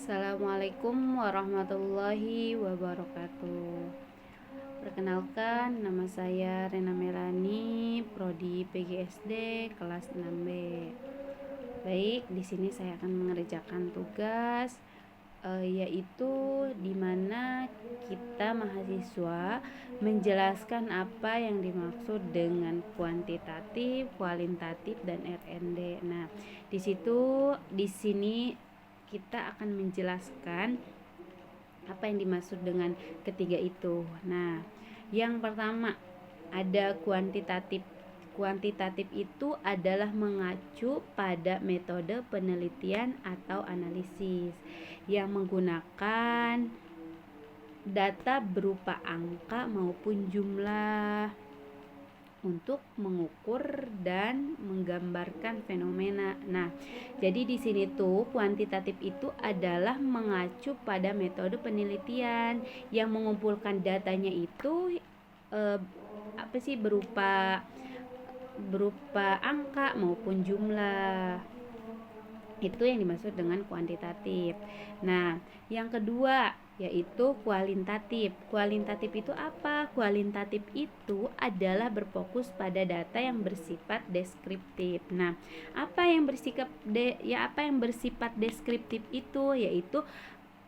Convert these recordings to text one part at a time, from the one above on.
Assalamualaikum warahmatullahi wabarakatuh. Perkenalkan, nama saya Rena Melani, prodi PGSD kelas 6B. Baik, di sini saya akan mengerjakan tugas yaitu di mana kita mahasiswa menjelaskan apa yang dimaksud dengan kuantitatif, kualitatif, dan RND. Nah, di sini kita akan menjelaskan apa yang dimaksud dengan ketiga itu. Nah, yang pertama ada kuantitatif. Kuantitatif itu adalah mengacu pada metode penelitian atau analisis yang menggunakan data berupa angka maupun jumlah untuk mengukur dan menggambarkan fenomena. Nah, jadi di sini tuh kuantitatif itu adalah mengacu pada metode penelitian yang mengumpulkan datanya itu berupa angka maupun jumlah. Itu yang dimaksud dengan kuantitatif. Nah, yang kedua yaitu kualitatif. Kualitatif itu apa? Kualitatif itu adalah berfokus pada data yang bersifat deskriptif. Nah, apa yang bersifat deskriptif itu yaitu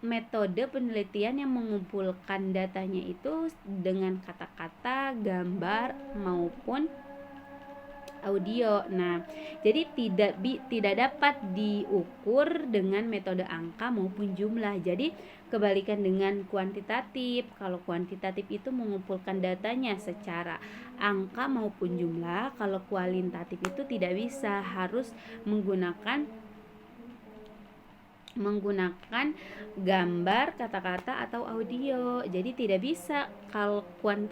metode penelitian yang mengumpulkan datanya itu dengan kata-kata, gambar maupun audio. Nah, jadi tidak dapat diukur dengan metode angka maupun jumlah. Jadi kebalikan dengan kuantitatif. Kalau kuantitatif itu mengumpulkan datanya secara angka maupun jumlah, kalau kualitatif itu tidak bisa, harus menggunakan gambar, kata-kata atau audio. Jadi tidak bisa, kalau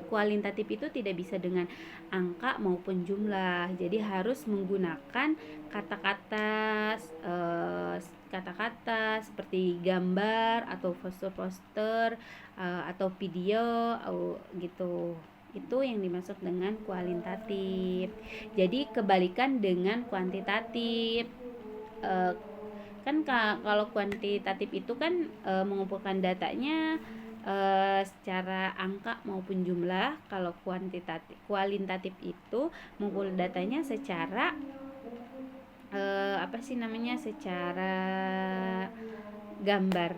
kualitatif itu tidak bisa dengan angka maupun jumlah. Jadi harus menggunakan kata-kata seperti gambar atau poster-poster atau video gitu. Itu yang dimaksud dengan kualitatif. Jadi kebalikan dengan kuantitatif. Kan kalau kuantitatif itu kan mengumpulkan datanya secara angka maupun jumlah. Kalau kualitatif itu mengumpul datanya secara secara gambar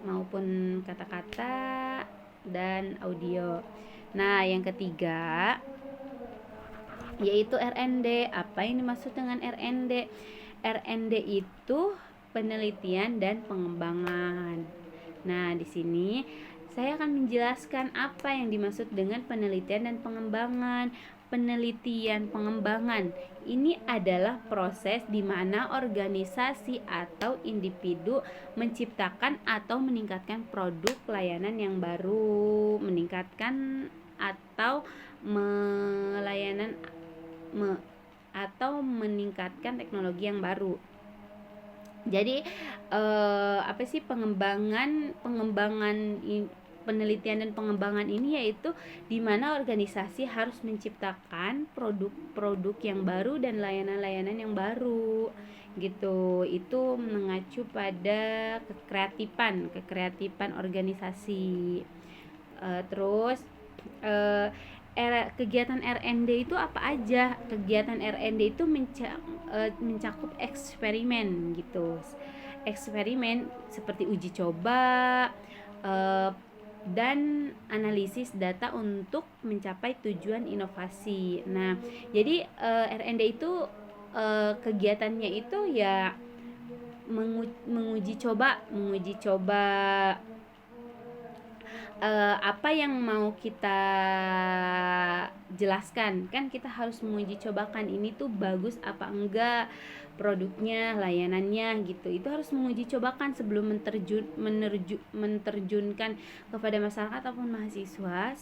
maupun kata-kata dan audio. Nah, yang ketiga yaitu RND. Apa yang dimaksud dengan RND? RND itu penelitian dan pengembangan. Nah, di sini saya akan menjelaskan apa yang dimaksud dengan penelitian dan pengembangan. Penelitian pengembangan ini adalah proses di mana organisasi atau individu menciptakan atau meningkatkan produk layanan yang baru, meningkatkan teknologi yang baru. Jadi penelitian dan pengembangan ini yaitu di mana organisasi harus menciptakan produk-produk yang baru dan layanan-layanan yang baru gitu. Itu mengacu pada kekreatifan organisasi. Terus kegiatan RND itu apa aja? Kegiatan RND itu mencakup eksperimen gitu. Eksperimen seperti uji coba dan analisis data untuk mencapai tujuan inovasi. Nah, jadi RND itu kegiatannya itu ya menguji coba apa yang mau kita jelaskan. Kan kita harus menguji cobakan ini tuh bagus apa enggak produknya, layanannya gitu. Itu harus menguji cobakan sebelum menerjunkan kepada masyarakat ataupun mahasiswa.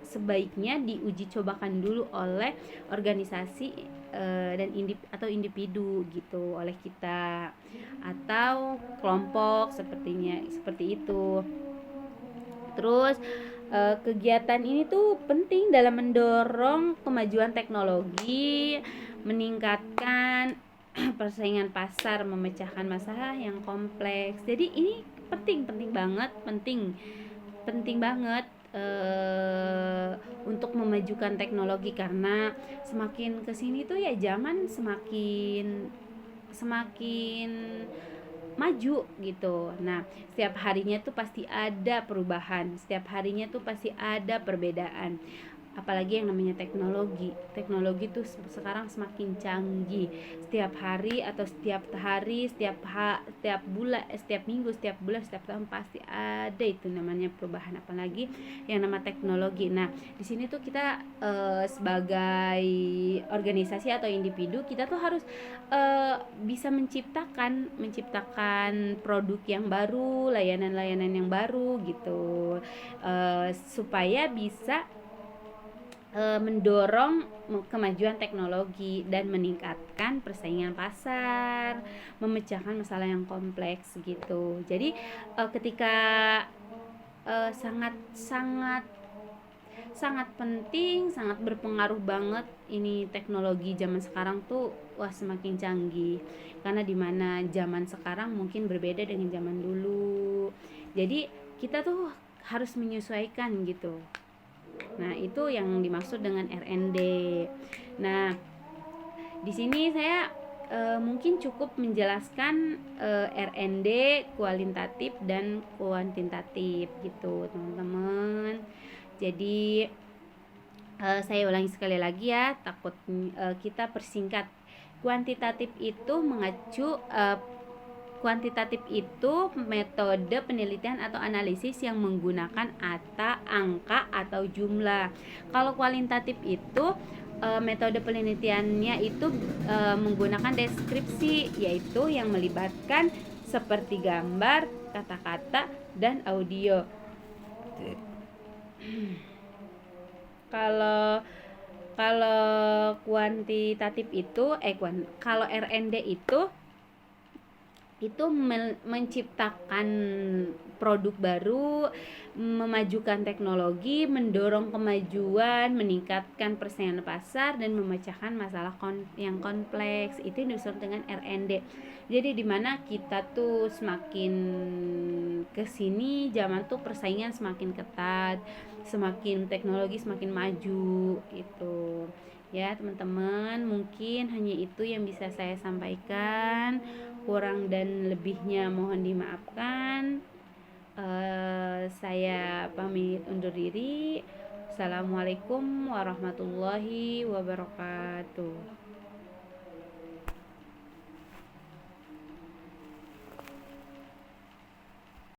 Sebaiknya diuji cobakan dulu oleh organisasi dan individu gitu, oleh kita atau kelompok seperti itu. Terus kegiatan ini tuh penting dalam mendorong kemajuan teknologi, meningkatkan persaingan pasar, memecahkan masalah yang kompleks. Jadi ini penting banget, penting banget untuk memajukan teknologi, karena semakin kesini tuh ya zaman semakin semakin maju gitu. Nah, setiap harinya tuh pasti ada perubahan, setiap harinya tuh pasti ada perbedaan. Apalagi yang namanya teknologi. Teknologi tuh sekarang semakin canggih. Setiap hari atau setiap bulan, setiap minggu, setiap bulan, setiap tahun pasti ada itu namanya perubahan, apalagi yang nama teknologi. Nah, di sini tuh kita sebagai organisasi atau individu, kita tuh harus bisa menciptakan produk yang baru, layanan-layanan yang baru gitu, supaya bisa mendorong kemajuan teknologi dan meningkatkan persaingan pasar, memecahkan masalah yang kompleks gitu. Jadi ketika sangat sangat sangat penting, sangat berpengaruh banget ini teknologi zaman sekarang tuh, wah semakin canggih. Karena dimana zaman sekarang mungkin berbeda dengan zaman dulu. Jadi kita tuh harus menyesuaikan gitu. Nah, itu yang dimaksud dengan R&D. Nah, di sini saya mungkin cukup menjelaskan R&D kualitatif dan kuantitatif gitu, teman-teman. Jadi saya ulangi sekali lagi ya, takut kita persingkat. Kuantitatif itu mengacu Kuantitatif itu metode penelitian atau analisis yang menggunakan angka atau jumlah. Kalau kualitatif itu metode penelitiannya itu menggunakan deskripsi, yaitu yang melibatkan seperti gambar, kata-kata, dan audio. Kalau kuantitatif itu kalau R&D itu menciptakan produk baru, memajukan teknologi, mendorong kemajuan, meningkatkan persaingan pasar, dan memecahkan masalah yang kompleks. Itu disebut dengan R&D. Jadi dimana kita tuh semakin kesini zaman tuh persaingan semakin ketat, semakin teknologi semakin maju itu. Ya teman-teman, mungkin hanya itu yang bisa saya sampaikan. Kurang dan lebihnya mohon dimaafkan. Saya pamit undur diri. Assalamualaikum warahmatullahi wabarakatuh.